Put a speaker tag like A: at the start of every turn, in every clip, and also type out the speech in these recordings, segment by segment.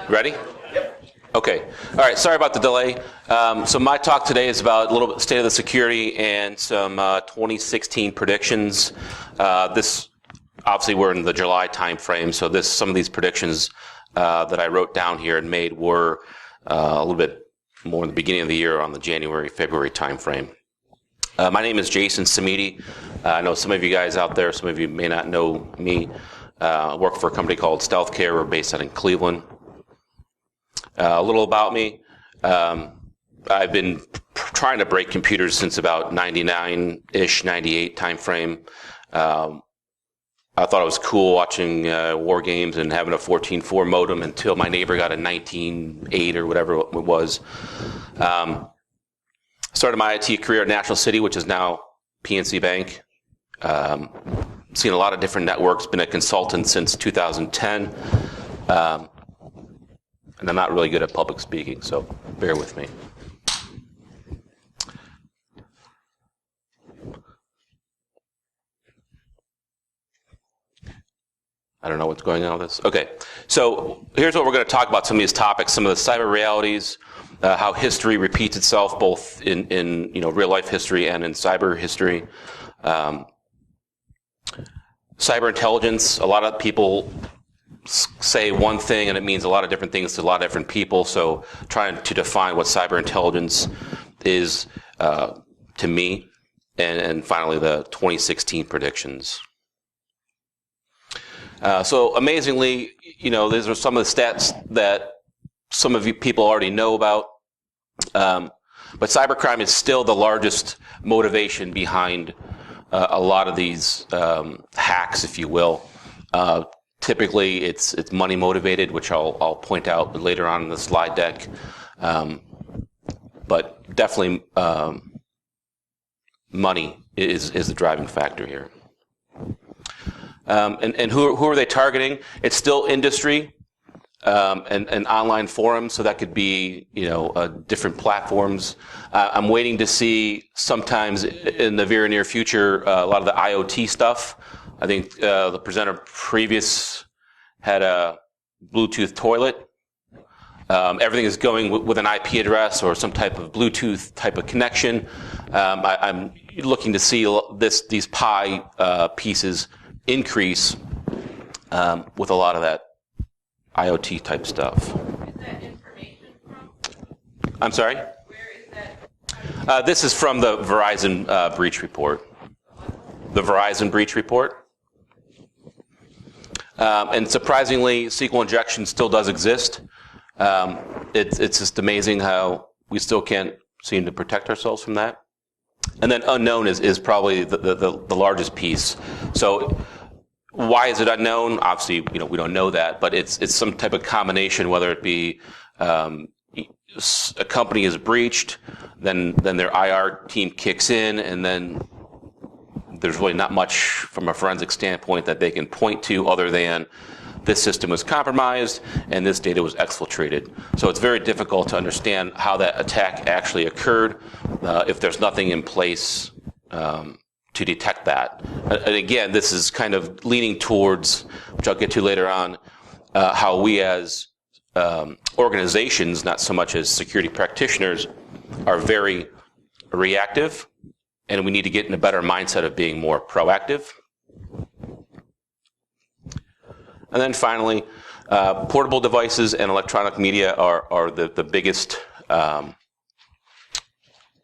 A: Ready? Okay. All right. Sorry about the delay. So my talk today is about a little bit state of the security and some 2016 predictions. This obviously we're in the July timeframe, so some of these predictions that I wrote down here and made were a little bit more in the beginning of the year, on the January, February timeframe. My name is Jason Samide. I know some of you guys out there, some of you may not know me. I work for a company called Stealth Care. We're based out in Cleveland. A little about me. I've been trying to break computers since about 99-ish, 98 timeframe. I thought it was cool watching war games and having a 14.4 modem until my neighbor got a 19.8 or whatever it was. Started my IT career at National City, which is now PNC Bank. Seen a lot of different networks, been a consultant since 2010. And I'm not really good at public speaking, so bear with me. I don't know what's going on with this. Okay, so here's what we're going to talk about, some of these topics, some of the cyber realities, how history repeats itself both in real life history and in cyber history. Cyber intelligence, a lot of people say one thing and it means a lot of different things to a lot of different people, so trying to define what cyber intelligence is to me, and finally the 2016 predictions. So amazingly, these are some of the stats that some of you people already know about, but cybercrime is still the largest motivation behind a lot of these hacks, if you will. Typically, it's money motivated, which I'll point out later on in the slide deck. But definitely, money is the driving factor here. And who are they targeting? It's still industry and online forums, so that could be different platforms. I'm waiting to see sometimes in the very near future a lot of the IoT stuff. I think the presenter previous had a Bluetooth toilet. Everything is going with an IP address or some type of Bluetooth type of connection. I'm looking to see these pie pieces increase with a lot of that IoT type stuff.
B: Where is that information from?
A: I'm sorry?
B: Where is that?
A: This is from the Verizon breach report. The Verizon breach report. And surprisingly, SQL injection still does exist. It's just amazing how we still can't seem to protect ourselves from that. And then unknown is probably the largest piece. So why is it unknown? Obviously, we don't know that, but it's some type of combination, whether it be a company is breached, then their IR team kicks in, and then there's really not much from a forensic standpoint that they can point to other than this system was compromised and this data was exfiltrated. So it's very difficult to understand how that attack actually occurred if there's nothing in place to detect that. And again, this is kind of leaning towards, which I'll get to later on, how we as organizations, not so much as security practitioners, are very reactive, and we need to get in a better mindset of being more proactive. And then finally, portable devices and electronic media are the biggest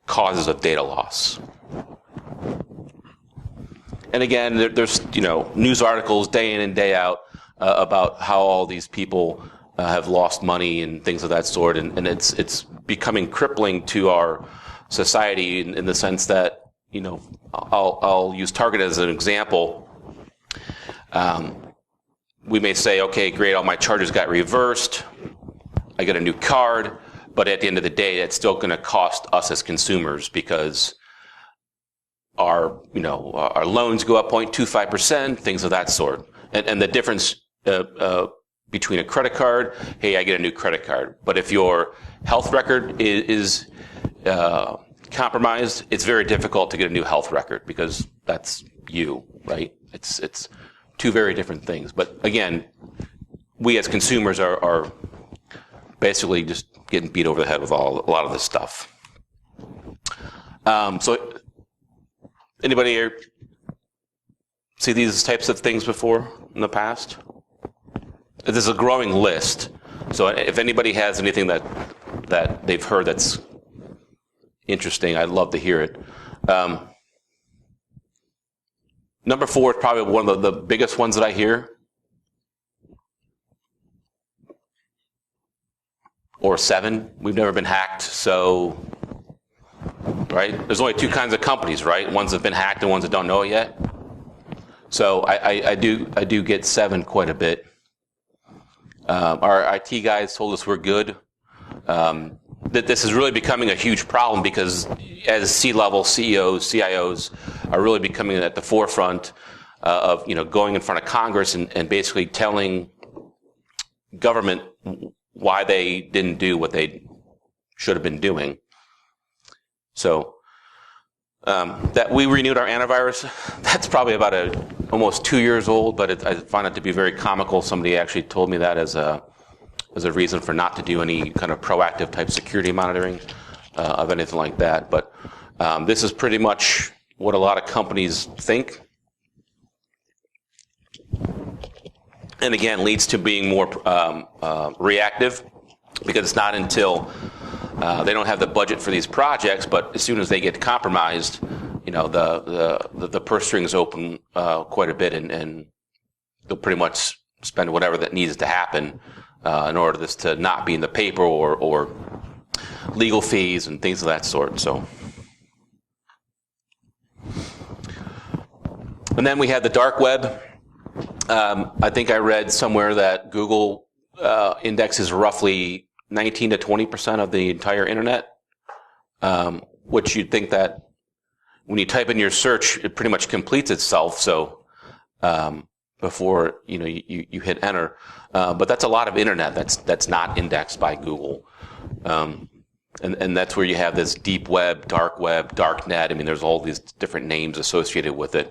A: causes of data loss. And again, there's news articles day in and day out about how all these people have lost money and things of that sort, and it's becoming crippling to our society in the sense that I'll use Target as an example. We may say, okay, great, all my charges got reversed. I get a new card, but at the end of the day, it's still going to cost us as consumers because our loans go up 0.25%, things of that sort. And the difference between a credit card, hey, I get a new credit card. But if your health record is compromised, it's very difficult to get a new health record because that's you, right? It's two very different things. But again, we as consumers are basically just getting beat over the head with a lot of this stuff. So anybody here see these types of things before in the past? There's a growing list. So if anybody has anything that they've heard that's interesting, I'd love to hear it. Number 4 is probably one of the biggest ones that I hear. Or 7, we've never been hacked, so, right? There's only 2 kinds of companies, right? Ones that have been hacked and ones that don't know it yet. So I do get 7 quite a bit. Our IT guys told us we're good. That this is really becoming a huge problem because as C-level CEOs, CIOs are really becoming at the forefront of going in front of Congress and basically telling government why they didn't do what they should have been doing. So that we renewed our antivirus, that's probably about almost 2 years old, but I find it to be very comical. Somebody actually told me that as a reason for not to do any kind of proactive type security monitoring of anything like that. But this is pretty much what a lot of companies think. And again, leads to being more reactive, because it's not until they don't have the budget for these projects, but as soon as they get compromised, the purse strings open quite a bit, and they'll pretty much spend whatever that needs to happen in order for this to not be in the paper or legal fees and things of that sort. So, and then we had the dark web. I think I read somewhere that Google indexes roughly 19 to 20% of the entire internet, which you'd think that when you type in your search, it pretty much completes itself. So before you hit enter, but that's a lot of internet that's not indexed by Google, and that's where you have this deep web, dark net. I mean, there's all these different names associated with it,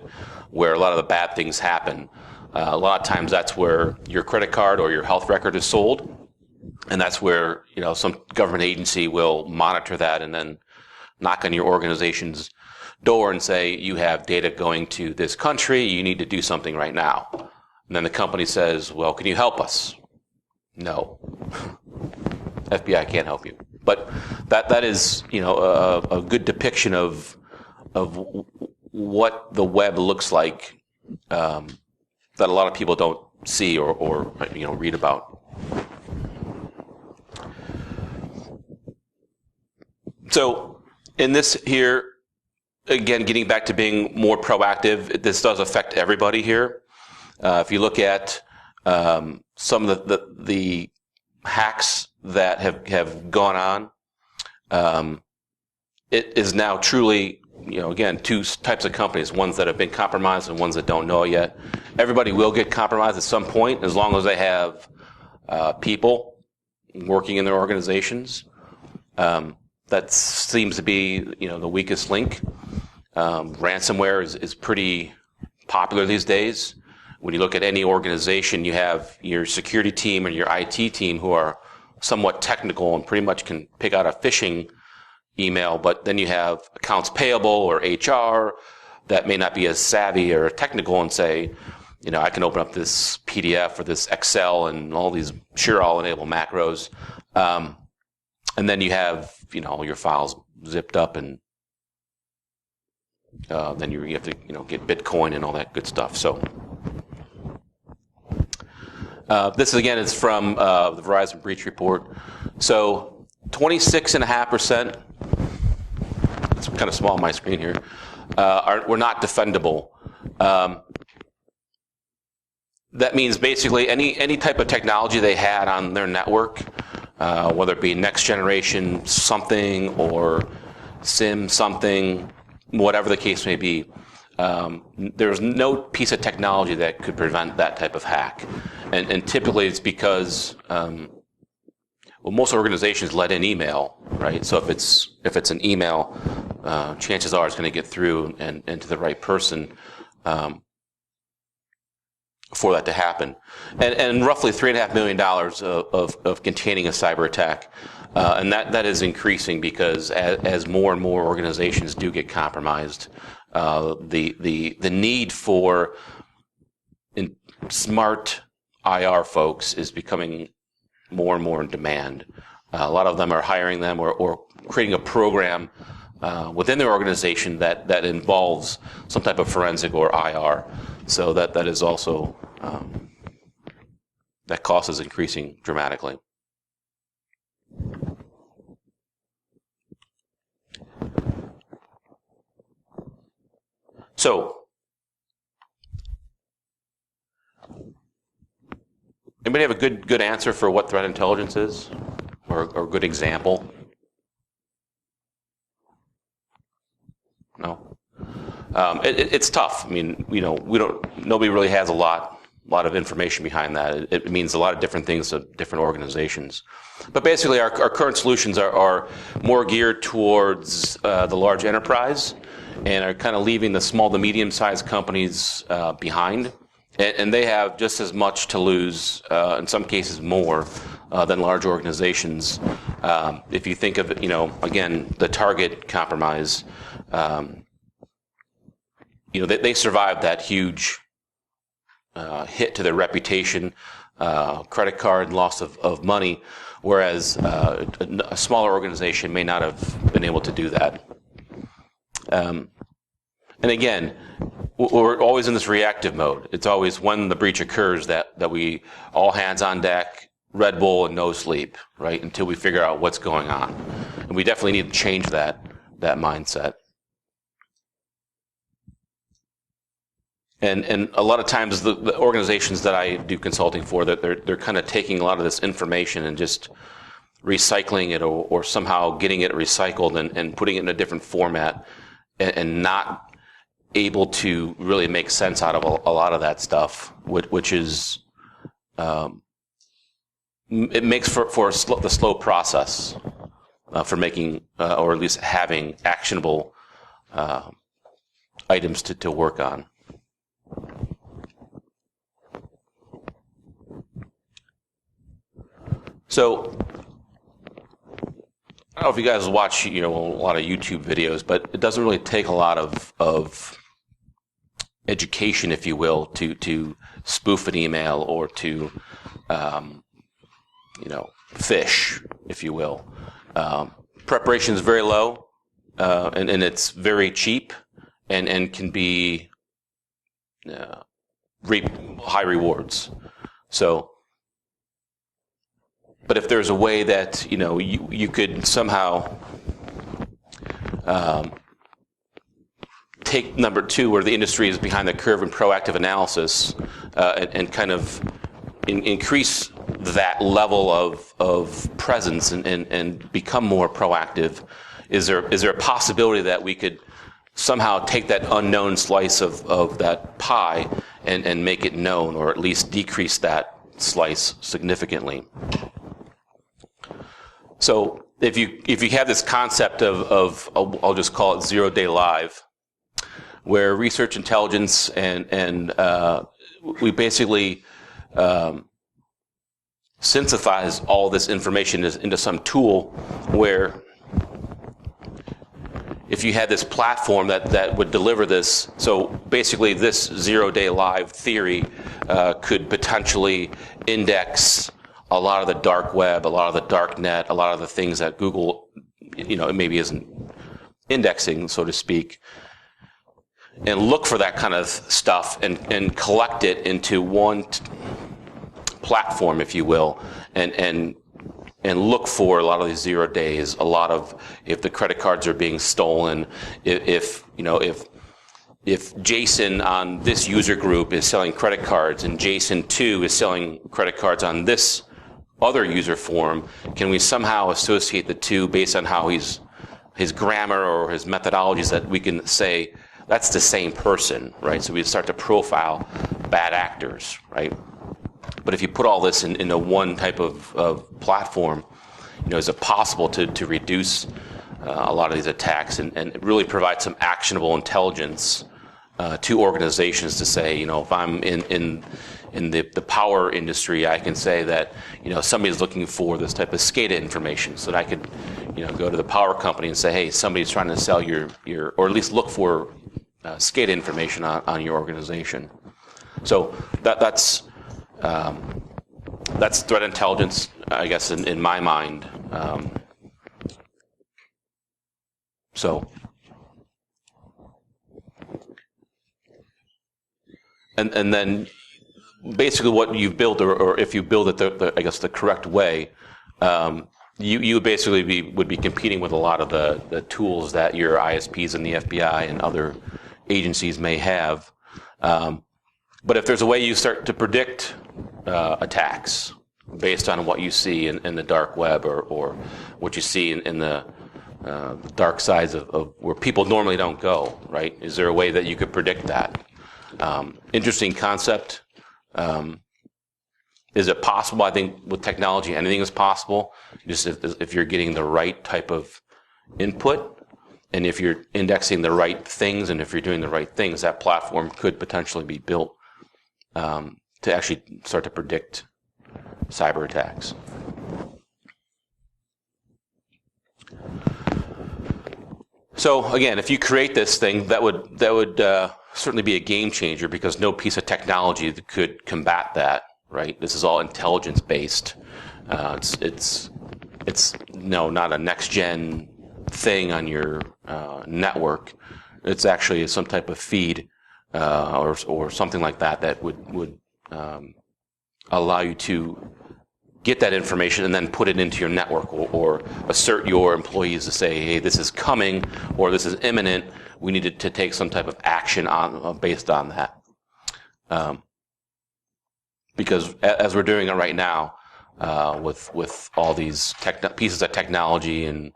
A: where a lot of the bad things happen. A lot of times that's where your credit card or your health record is sold, and that's where some government agency will monitor that and then knock on your organization's door and say, you have data going to this country, you need to do something right now. And then the company says, well, can you help us? No. FBI can't help you. But that is a good depiction of what the web looks like, that a lot of people don't see or read about. So in this here, again, getting back to being more proactive, this does affect everybody here. If you look at some of the hacks that have gone on, it is now truly, again, 2 types of companies, ones that have been compromised and ones that don't know it yet. Everybody will get compromised at some point, as long as they have people working in their organizations. That seems to be, the weakest link. Ransomware is pretty popular these days. When you look at any organization, you have your security team and your IT team who are somewhat technical and pretty much can pick out a phishing email, but then you have accounts payable or HR that may not be as savvy or technical and say, I can open up this PDF or this Excel and all these I'll enable macros. And then you have, all your files zipped up, and then you have to, get Bitcoin and all that good stuff. So this again is from the Verizon breach report. So 26.5%. It's kind of small on my screen here. Were not defendable. That means basically any type of technology they had on their network, whether it be next generation something or SIM something, whatever the case may be, there's no piece of technology that could prevent that type of hack. And typically it's because most organizations let in email, right? So if it's an email, chances are it's going to get through and to the right person. for that to happen, and roughly $3.5 million of containing a cyber attack, and that is increasing because as more and more organizations do get compromised, the need for smart IR folks is becoming more and more in demand. A lot of them are hiring them or creating a program within their organization that involves some type of forensic or IR. So that is also, that cost is increasing dramatically. So, anybody have a good answer for what threat intelligence is, or a good example? No. It's tough. I mean, nobody really has a lot of information behind that. It means a lot of different things to different organizations. But basically, our current solutions are more geared towards the large enterprise, and are kind of leaving the small to medium-sized companies behind. And they have just as much to lose, in some cases more, than large organizations. If you think of, again, the Target compromise, they survived that huge hit to their reputation, credit card, loss of money, whereas a smaller organization may not have been able to do that. And again, we're always in this reactive mode. It's always when the breach occurs that we all hands on deck, Red Bull and no sleep, right, until we figure out what's going on. And we definitely need to change that mindset. And a lot of times the organizations that I do consulting for, that they're kind of taking a lot of this information and just recycling it or somehow getting it recycled and putting it in a different format and not able to really make sense out of a lot of that stuff, which is it makes for the slow process for making or at least having actionable items to work on. So, I don't know if you guys watch, a lot of YouTube videos, but it doesn't really take a lot of education, if you will, to spoof an email or to, phish, if you will. Preparation is very low, and it's very cheap, and can be reap high rewards. So. But if there's a way that you could somehow take number two, where the industry is behind the curve in proactive analysis, and kind of increase that level of presence and become more proactive, is there a possibility that we could somehow take that unknown slice of that pie and make it known, or at least decrease that slice significantly? So if you have this concept of I'll just call it 0-day live, where research intelligence and we basically synthesize all this information into some tool where if you had this platform that would deliver this, so basically this 0-day live theory could potentially index a lot of the dark web, a lot of the dark net, a lot of the things that Google, it maybe isn't indexing, so to speak, and look for that kind of stuff and collect it into one platform, if you will, and look for a lot of these 0 days, a lot of if the credit cards are being stolen, if Jason on this user group is selling credit cards and Jason 2 is selling credit cards on this other user form, can we somehow associate the two based on how his grammar or his methodologies, that we can say that's the same person, right? So we start to profile bad actors, right? But if you put all this into one type of platform, is it possible to reduce a lot of these attacks and really provide some actionable intelligence to organizations to say, if I'm in in the power industry, I can say that, somebody's looking for this type of SCADA information, so that I could, go to the power company and say, hey, somebody's trying to sell your or at least look for SCADA information on your organization. So that's threat intelligence, I guess, in my mind. And then basically what you've built, or if you build it the correct way, you basically would be competing with a lot of the tools that your ISPs and the FBI and other agencies may have. But if there's a way you start to predict attacks based on what you see in the dark web, or what you see in the dark sides of where people normally don't go, right? Is there a way that you could predict that? Interesting concept. Is it possible? I think with technology, anything is possible. Just if you're getting the right type of input, and if you're indexing the right things, and if you're doing the right things, that platform could potentially be built to actually start to predict cyber attacks. So again, if you create this thing, that would certainly be a game changer, because no piece of technology could combat that. Right? This is all intelligence based. It's not a next gen thing on your network. It's actually some type of feed or something like that would allow you to get that information and then put it into your network, or assert your employees to say, hey, this is coming, or this is imminent. We need to take some type of action based on that. Because as we're doing it right now, with all these pieces of technology, and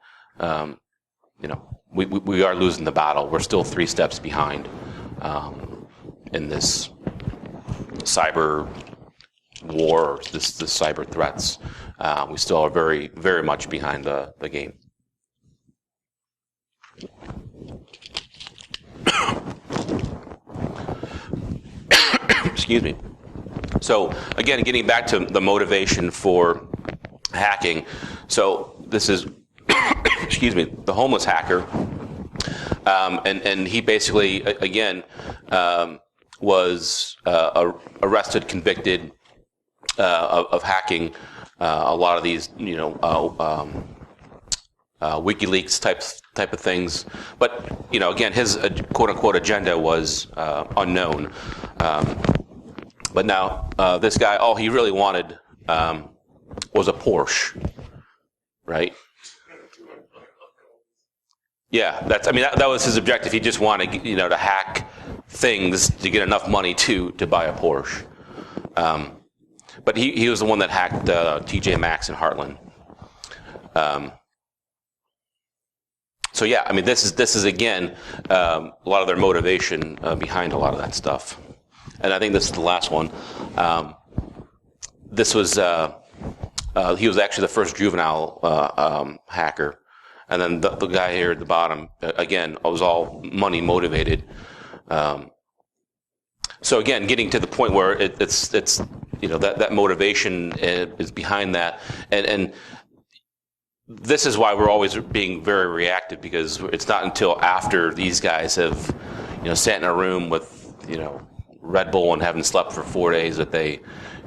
A: we are losing the battle. We're still 3 steps behind in this cyber war, this cyber threats. We still are very, very much behind the game. Excuse me. So again, getting back to the motivation for hacking. So this is, excuse me, the homeless hacker, and he basically again was arrested, convicted of hacking a lot of these, WikiLeaks type of things. But again, his quote unquote agenda was unknown. But now this guy, all he really wanted was a Porsche, right? Yeah, that was his objective. He just wanted, to hack things to get enough money to buy a Porsche. But he was the one that hacked TJ Maxx in Heartland. So yeah, this is again a lot of their motivation behind a lot of that stuff. And I think this is the last one. This was he was actually the first juvenile hacker, and then the guy here at the bottom again was all money motivated. So again, getting to the point where it's that motivation is behind that, and this is why we're always being very reactive, because it's not until after these guys have sat in a room with Red Bull and haven't slept for 4 days that they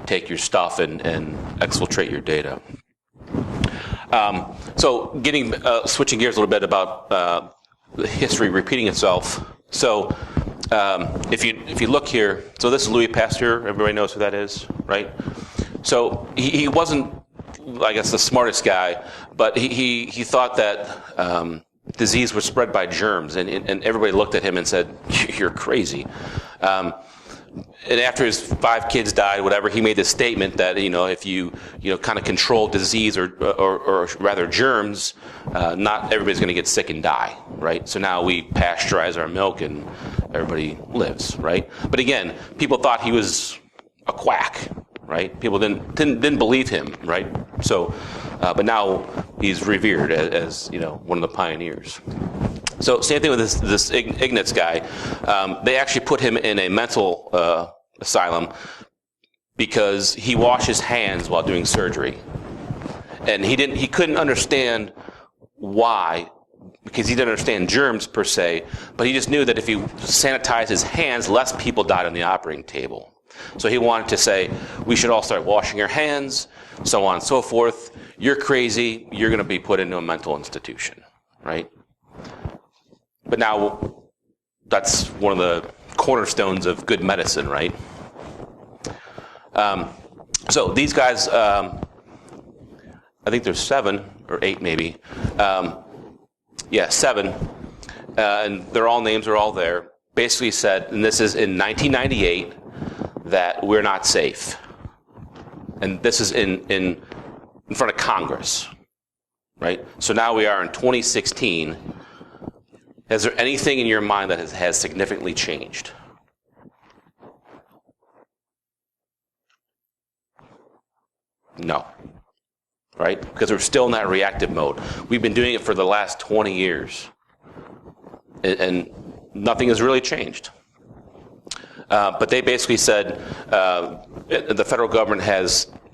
A: take your stuff and exfiltrate your data. So switching gears a little bit about the history repeating itself. So if you look here, so this is Louis Pasteur. Everybody knows who that is, right? So he wasn't, I guess, the smartest guy, but he thought that disease was spread by germs, and everybody looked at him and said, "You're crazy." And after his 5 kids died, whatever, he made this statement that if you kind of control disease or rather germs, not everybody's going to get sick and die, right? So now we pasteurize our milk and everybody lives, right? But again, people thought he was a quack, right? People didn't believe him, right? So, but now he's revered as one of the pioneers. So same thing with this Ignatz guy. They actually put him in a mental asylum because he washed his hands while doing surgery. And he couldn't understand why, because he didn't understand germs per se, but he just knew that if he sanitized his hands, less people died on the operating table. So he wanted to say, we should all start washing our hands, so on and so forth. You're crazy, you're going to be put into a mental institution, right? But now, that's one of the cornerstones of good medicine, right? So these guys, I think there's 7 or 8 maybe. 7. And their all names are all there. Basically said, and this is in 1998, that we're not safe. And this is in front of Congress, right? So now we are in 2016. Is there anything in your mind that has significantly changed? No. Right? Because we're still in that reactive mode. We've been doing it for the last 20 years. And nothing has really changed. But they basically said the federal government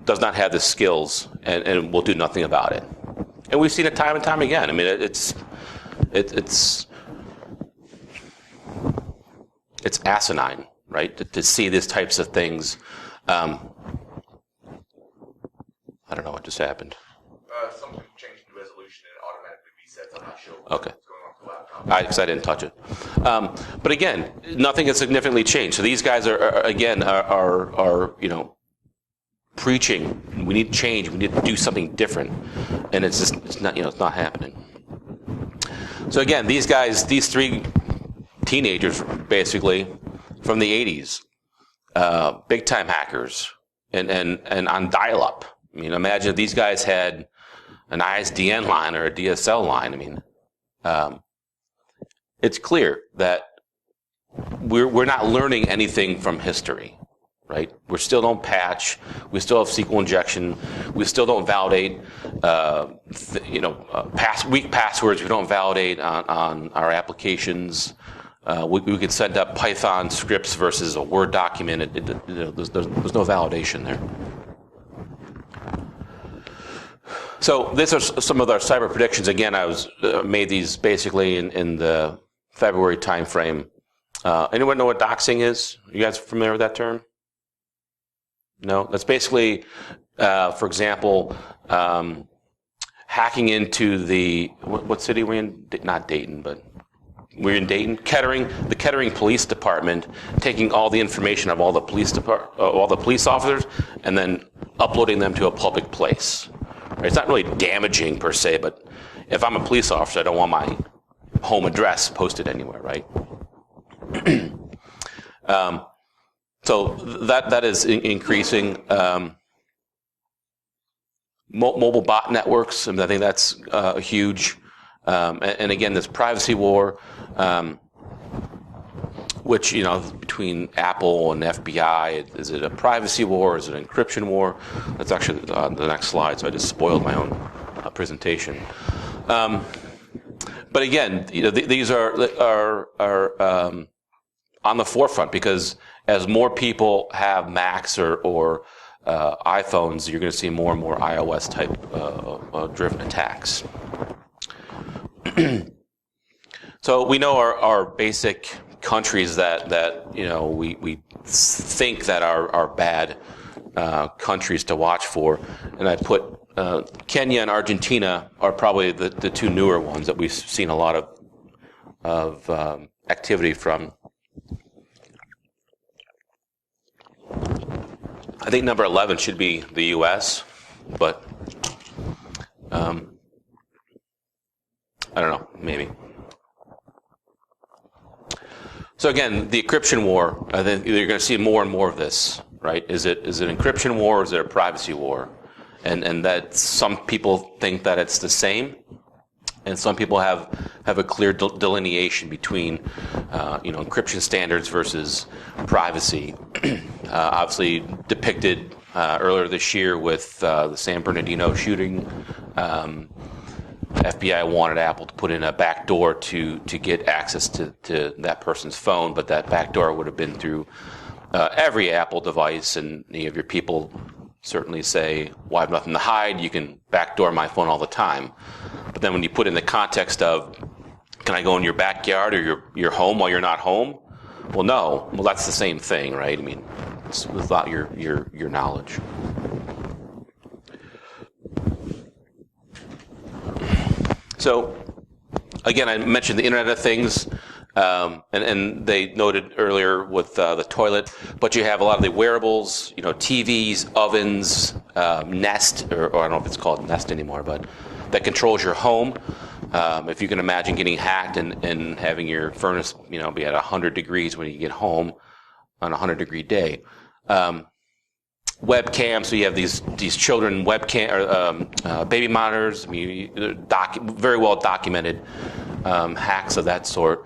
A: does not have the skills and will do nothing about it. And we've seen it time and time again. I mean, it's asinine, right? To see these types of things. I don't know what just happened.
C: Something changed the resolution and it automatically resets. I'm not sure
A: Okay.
C: what's going on with the laptop.
A: Because I didn't touch it. But again, nothing has significantly changed. So these guys are preaching. We need change. We need to do something different, and it's not happening. So again, these guys, these 3 teenagers, basically from the 80s, big time hackers, and on dial-up. I mean, imagine if these guys had an ISDN line or a DSL line. I mean, it's clear that we're not learning anything from history, right? We still don't patch. We still have SQL injection. We still don't validate, weak passwords. We don't validate on our applications. We could send up Python scripts versus a Word document. There's no validation there. So these are some of our cyber predictions. Again, I made these basically in the February timeframe. Anyone know what doxing is? You guys familiar with that term? No? That's basically, for example, hacking into what city we're in? Not Dayton, but we're in Dayton. The Kettering Police Department, taking all the information of all the police officers, and then uploading them to a public place. It's not really damaging per se, but if I'm a police officer, I don't want my home address posted anywhere, right? So that is increasing. Mobile bot networks, I think that's huge. And again, this privacy war, which, between Apple and FBI, is it a privacy war? Is it an encryption war? That's actually the next slide, so I just spoiled my own presentation. But again, these are on the forefront, because as more people have Macs or iPhones, you're going to see more and more iOS type driven attacks. So we know our basic countries that we think that are bad countries to watch for, and I put Kenya and Argentina are probably the 2 newer ones that we've seen a lot of activity from. I think number 11 should be the U.S., but I don't know, maybe. So again, the encryption war, I think you're going to see more and more of this, right? Is it an encryption war or is it a privacy war? And that some people think that it's the same, and some people have a clear delineation between encryption standards versus privacy. Obviously depicted earlier this year with the San Bernardino shooting. FBI wanted Apple to put in a backdoor to get access to that person's phone, but that backdoor would have been through every Apple device, and you have your people certainly say, well, I have nothing to hide. You can backdoor my phone all the time. But then when you put in the context of, can I go in your backyard or your home while you're not home? Well, no. Well, that's the same thing, right? I mean, it's without your knowledge. So, again, I mentioned the Internet of Things, and they noted earlier with the toilet, but you have a lot of the wearables, TVs, ovens, Nest, or I don't know if it's called Nest anymore, but that controls your home. If you can imagine getting hacked and having your furnace, be at 100 degrees when you get home on a 100-degree day. Webcams, so you have these children baby monitors. I mean, very well documented hacks of that sort.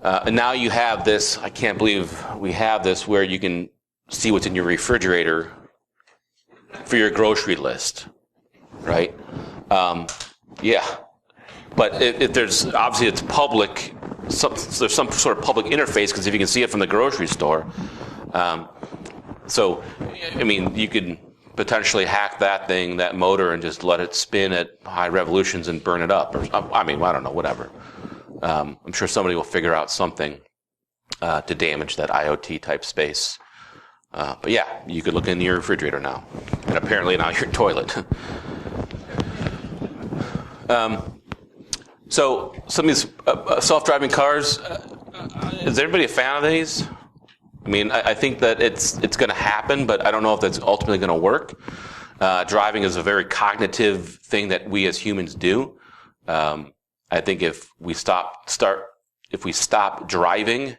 A: And now you have this. I can't believe we have this, where you can see what's in your refrigerator for your grocery list, right? Yeah. But if there's, obviously it's public, there's some sort of public interface, because if you can see it from the grocery store. So, I mean, you could potentially hack that motor, and just let it spin at high revolutions and burn it up. Or, I mean, I don't know, whatever. I'm sure somebody will figure out something to damage that IoT type space. But yeah, you could look in your refrigerator now, and apparently now your toilet. So some of these self-driving cars, is everybody a fan of these? I mean, I think that it's going to happen, but I don't know if that's ultimately going to work. Driving is a very cognitive thing that we as humans do. I think if we stop driving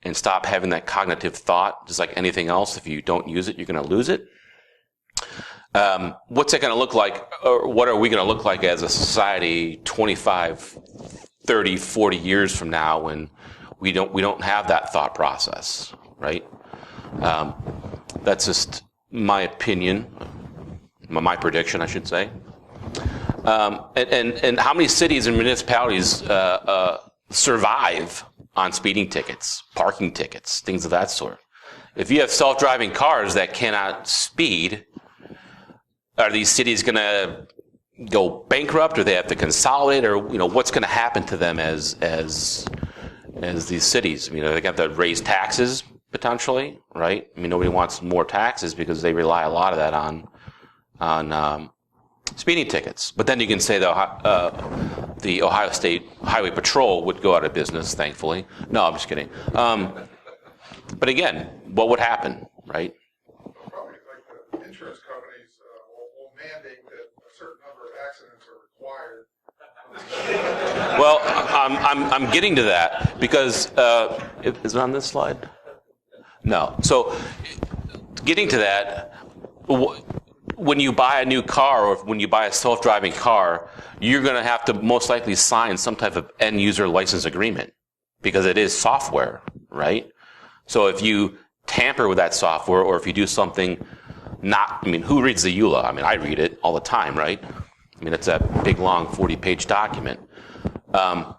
A: and stop having that cognitive thought, just like anything else, if you don't use it, you're going to lose it. What's it going to look like, or what are we going to look like as a society 25, 30, 40 years from now, when we don't have that thought process, right? That's just my opinion, my prediction, I should say. And how many cities and municipalities survive on speeding tickets, parking tickets, things of that sort? If you have self-driving cars that cannot speed, are these cities going to go bankrupt, or they have to consolidate, or what's going to happen to them as these cities? I mean, are they going to have to raise taxes potentially, right? I mean, nobody wants more taxes because they rely a lot of that on speeding tickets. But then you can say the Ohio State Highway Patrol would go out of business, thankfully. No, I'm just kidding. But again, what would happen, right?
D: Probably like the insurance companies will mandate that a certain number of accidents are required.
A: Well, I'm getting to that, because is it on this slide? No. So, getting to that, when you buy a new car, or when you buy a self-driving car, you're going to have to most likely sign some type of end-user license agreement, because it is software, right? So if you tamper with that software, or if you do something who reads the EULA? I mean, I read it all the time, right? I mean, it's a big, long 40-page document. But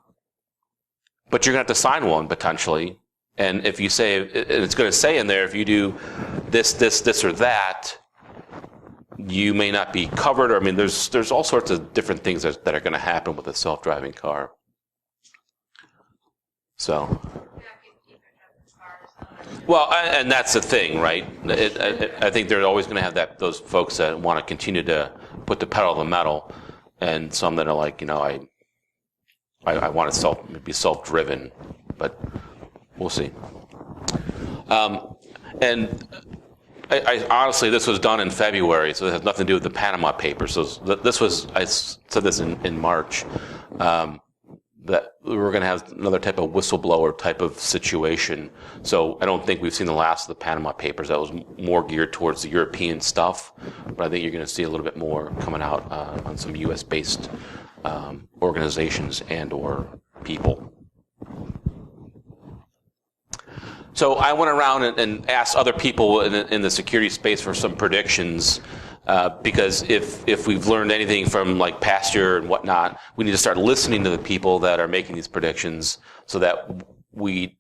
A: you're going to have to sign one, potentially. And if you say, and it's going to say in there, if you do this, or that, you may not be covered. Or, I mean, there's all sorts of different things that are going to happen with a self-driving car. So, well, and that's the thing, right? I think they're always going to have those folks that want to continue to put the pedal to the metal, and some that are like, I want to be self-driven, but we'll see. And I honestly, this was done in February, so it has nothing to do with the Panama Papers. So I said this in March, that we were going to have another type of whistleblower type of situation. So I don't think we've seen the last of the Panama Papers. That was more geared towards the European stuff, but I think you're going to see a little bit more coming out on some U.S.-based organizations and or people. So I went around and asked other people in the security space for some predictions, because if we've learned anything from like past year and whatnot, we need to start listening to the people that are making these predictions, so that we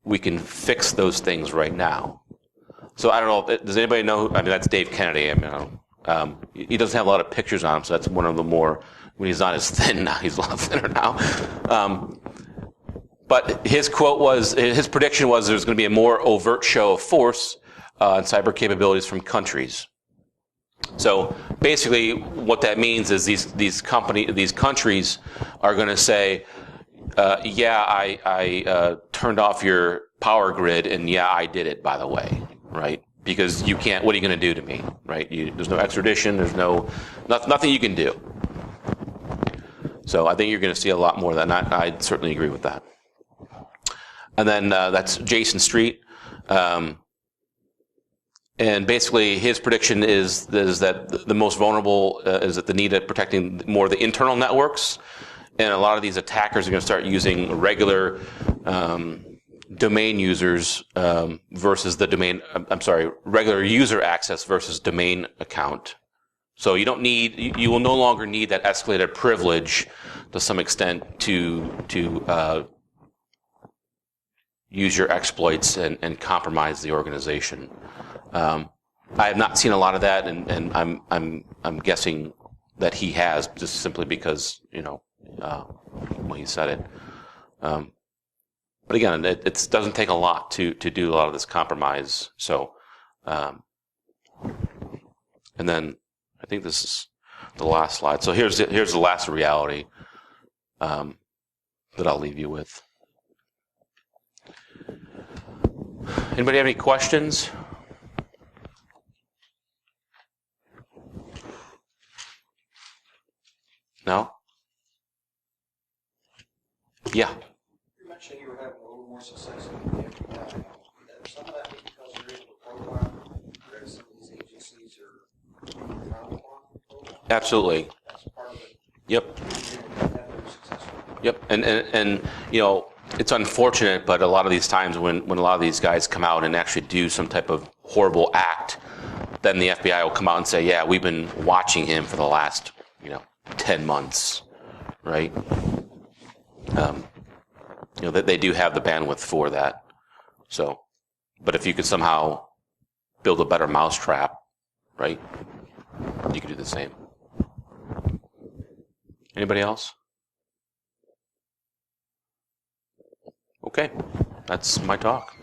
A: we can fix those things right now. So I don't know. Does anybody know? I mean, that's Dave Kennedy. I mean, he doesn't have a lot of pictures on him, so that's one of the more. When he's not as thin now, he's a lot thinner now. But his quote was, his prediction was there's going to be a more overt show of force and cyber capabilities from countries. So basically, what that means is these countries are going to say, yeah, I turned off your power grid, and yeah, I did it, by the way, right? Because you can't. What are you going to do to me, right? There's no extradition. There's nothing you can do. So I think you're going to see a lot more of that, and I certainly agree with that. And then that's Jason Street. And basically his prediction is that the most vulnerable is that the need of protecting more of the internal networks. And a lot of these attackers are going to start using regular domain users versus regular user access versus domain account. So you will no longer need that escalated privilege to some extent to use your exploits and compromise the organization. I have not seen a lot of that, and I'm guessing that he has, just simply because when he said it. But again, it doesn't take a lot to do a lot of this compromise. So, and then I think this is the last slide. So here's the last reality that I'll leave you with. Anybody have any questions? No? Yeah.
E: You mentioned you were having a little more success in the FBI. Some of that because you're able to profile where some of these agencies are frowned upon.
A: Absolutely.
E: That's part of it.
A: Yep. Yep. And it's unfortunate, but a lot of these times when a lot of these guys come out and actually do some type of horrible act, then the FBI will come out and say, yeah, we've been watching him for the last 10 months, right? That they do have the bandwidth for that. So, but if you could somehow build a better mousetrap, right, you could do the same. Anybody else? Okay, that's my talk.